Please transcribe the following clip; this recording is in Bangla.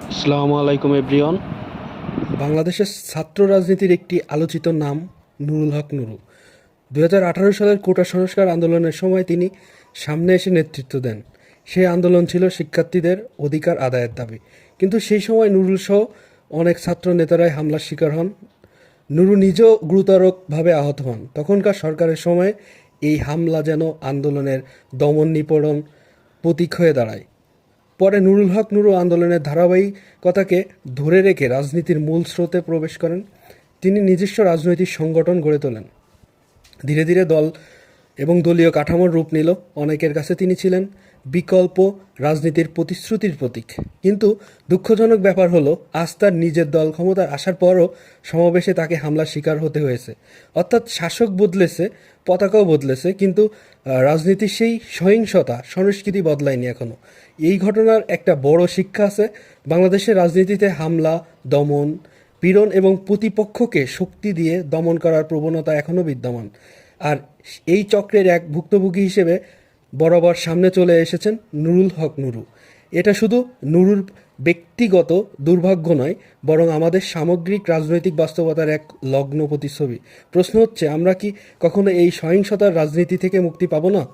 আসসালামু আলাইকুম এভরিওয়ান। বাংলাদেশের ছাত্র রাজনীতির একটি আলোচিত নাম নুরুল হক নুরু। ২০১৮ সালের কোটা সংস্কার আন্দোলনের সময় তিনি সামনে এসে নেতৃত্ব দেন। সেই আন্দোলন ছিল শিক্ষার্থীদের অধিকার আদায়ের দাবি। কিন্তু সেই সময় নুরুল সহ অনেক ছাত্র নেতারাই হামলার শিকার হন। নুরু নিজেও গুরুতরভাবে আহত হন। তখনকার সরকারের সময় এই হামলা যেন আন্দোলনের দমন নিপীড়ন প্রতীক হয়ে দাঁড়ায়। পরে নুরুল হক নুরু আন্দোলনের ধারাবাহিকতাকে ধরে রেখে রাজনীতির মূল স্রোতে প্রবেশ করেন। তিনি নিজস্ব রাজনৈতিক সংগঠন গড়ে তোলেন। ধীরে ধীরে দল এবং দলীয় কাঠামোর রূপ নিল। অনেকের কাছে তিনি ছিলেন বিকল্প রাজনীতির প্রতিশ্রুতির প্রতীক। কিন্তু দুঃখজনক ব্যাপার হলো, আজ তার নিজের দল ক্ষমতায় আসার পরও সমাবেশে তাকে হামলার শিকার হতে হয়েছে। অর্থাৎ শাসক বদলেছে, পতাকাও বদলেছে, কিন্তু রাজনীতির সেই সহিংসতা সংস্কৃতি বদলায়নি এখনও। এই ঘটনার একটা বড় শিক্ষা আছে। বাংলাদেশের রাজনীতিতে হামলা, দমন, পীড়ন এবং প্রতিপক্ষকে শক্তি দিয়ে দমন করার প্রবণতা এখনও বিদ্যমান। আর এই চক্রের এক ভুক্তভোগী হিসেবে বরাবর সামনে চলে এসেছেন নুরুল হক নুরু। এটা শুধু নুরুর ব্যক্তিগত দুর্ভাগ্য নয়, বরং আমাদের সামগ্রিক রাজনৈতিক বাস্তবতার এক লগ্ন প্রতিচ্ছবি। প্রশ্ন হচ্ছে, আমরা কি কখনো এই সহিংসতার রাজনীতি থেকে মুক্তি পাবো না?